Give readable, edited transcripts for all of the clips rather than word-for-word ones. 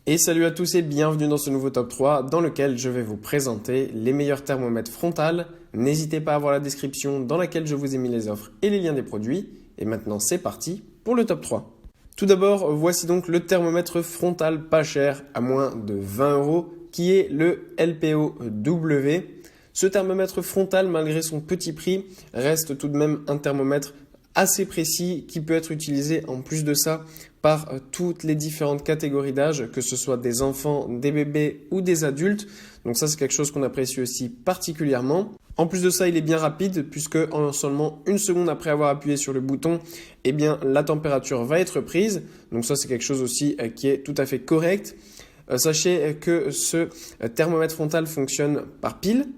Et salut à tous et bienvenue dans ce nouveau top 3 dans lequel je vais vous présenter les meilleurs thermomètres frontales. N'hésitez pas à voir la description dans laquelle je vous ai mis les offres et les liens des produits. Et maintenant c'est parti pour le top 3. Tout d'abord, voici donc le thermomètre frontal pas cher à moins de 20 € qui est le LPOW. Ce thermomètre frontal, malgré son petit prix, reste tout de même un thermomètre assez précis qui peut être utilisé en plus de ça par toutes les différentes catégories d'âge, que ce soit des enfants, des bébés ou des adultes. Donc ça, c'est quelque chose qu'on apprécie aussi particulièrement. En plus de ça, il est bien rapide puisque en seulement une seconde après avoir appuyé sur le bouton, eh bien, la température va être prise. Donc ça, c'est quelque chose aussi qui est tout à fait correct. Sachez que ce thermomètre frontal fonctionne par pile.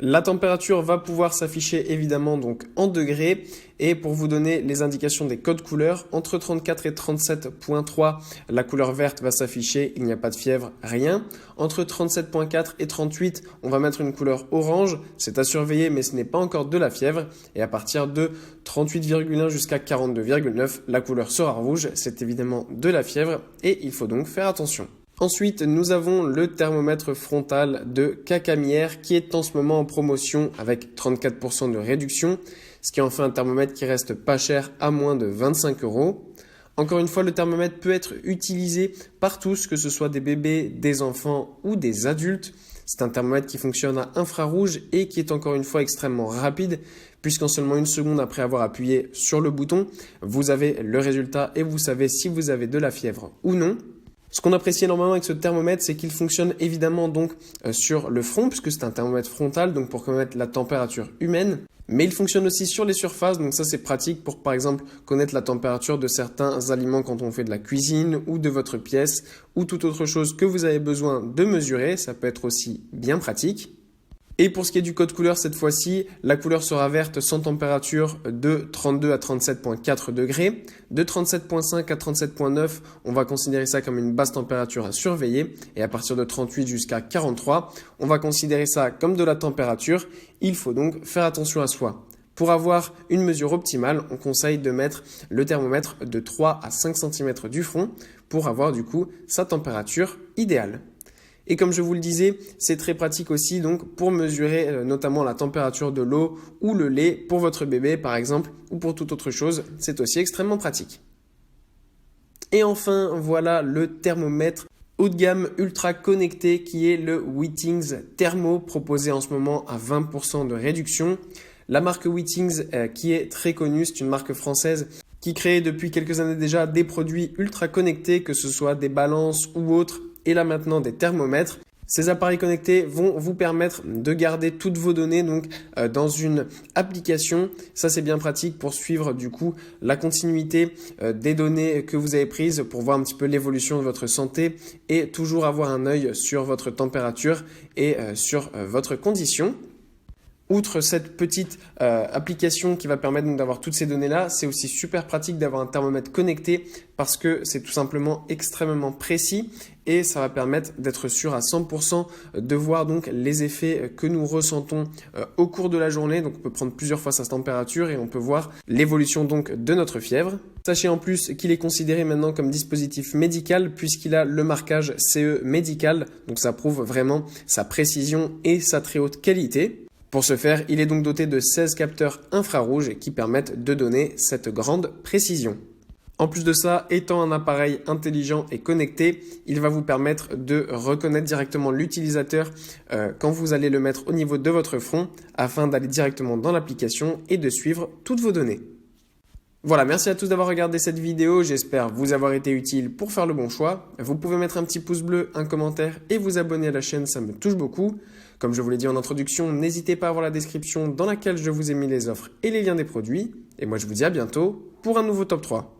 La température va pouvoir s'afficher évidemment donc en degrés et pour vous donner les indications des codes couleurs, entre 34 et 37.3, la couleur verte va s'afficher, il n'y a pas de fièvre, rien. Entre 37.4 et 38, on va mettre une couleur orange, c'est à surveiller mais ce n'est pas encore de la fièvre. Et à partir de 38,1 jusqu'à 42,9, la couleur sera rouge, c'est évidemment de la fièvre et il faut donc faire attention. Ensuite, nous avons le thermomètre frontal de Cacamière qui est en ce moment en promotion avec 34% de réduction, ce qui en fait un thermomètre qui reste pas cher à moins de 25 €. Encore une fois, le thermomètre peut être utilisé par tous, que ce soit des bébés, des enfants ou des adultes. C'est un thermomètre qui fonctionne à infrarouge et qui est encore une fois extrêmement rapide, puisqu'en seulement une seconde après avoir appuyé sur le bouton, vous avez le résultat et vous savez si vous avez de la fièvre ou non. Ce qu'on apprécie énormément avec ce thermomètre, c'est qu'il fonctionne évidemment donc sur le front, puisque c'est un thermomètre frontal, donc pour connaître la température humaine. Mais il fonctionne aussi sur les surfaces, donc ça c'est pratique pour par exemple connaître la température de certains aliments quand on fait de la cuisine ou de votre pièce ou toute autre chose que vous avez besoin de mesurer, ça peut être aussi bien pratique. Et pour ce qui est du code couleur, cette fois-ci, la couleur sera verte sans température de 32 à 37,4 degrés. De 37,5 à 37,9, on va considérer ça comme une basse température à surveiller. Et à partir de 38 jusqu'à 43, on va considérer ça comme de la température. Il faut donc faire attention à soi. Pour avoir une mesure optimale, on conseille de mettre le thermomètre de 3 à 5 cm du front pour avoir du coup sa température idéale. Et comme je vous le disais, c'est très pratique aussi donc pour mesurer notamment la température de l'eau ou le lait pour votre bébé par exemple ou pour toute autre chose. C'est aussi extrêmement pratique. Et enfin, voilà le thermomètre haut de gamme ultra connecté qui est le Whittings Thermo proposé en ce moment à 20% de réduction. La marque Whittings qui est très connue, c'est une marque française qui crée depuis quelques années déjà des produits ultra connectés, que ce soit des balances ou autres. Et là maintenant des thermomètres. Ces appareils connectés vont vous permettre de garder toutes vos données donc dans une application. Ça c'est bien pratique pour suivre du coup la continuité des données que vous avez prises pour voir un petit peu l'évolution de votre santé et toujours avoir un œil sur votre température et sur votre condition. Outre cette petite application qui va permettre donc d'avoir toutes ces données-là, c'est aussi super pratique d'avoir un thermomètre connecté parce que c'est tout simplement extrêmement précis et ça va permettre d'être sûr à 100% de voir donc les effets que nous ressentons au cours de la journée. Donc on peut prendre plusieurs fois sa température et on peut voir l'évolution donc de notre fièvre. Sachez en plus qu'il est considéré maintenant comme dispositif médical puisqu'il a le marquage CE médical. Donc ça prouve vraiment sa précision et sa très haute qualité. Pour ce faire, il est donc doté de 16 capteurs infrarouges qui permettent de donner cette grande précision. En plus de ça, étant un appareil intelligent et connecté, il va vous permettre de reconnaître directement l'utilisateur quand vous allez le mettre au niveau de votre front afin d'aller directement dans l'application et de suivre toutes vos données. Voilà, merci à tous d'avoir regardé cette vidéo, j'espère vous avoir été utile pour faire le bon choix. Vous pouvez mettre un petit pouce bleu, un commentaire et vous abonner à la chaîne, ça me touche beaucoup. Comme je vous l'ai dit en introduction, n'hésitez pas à voir la description dans laquelle je vous ai mis les offres et les liens des produits. Et moi je vous dis à bientôt pour un nouveau top 3.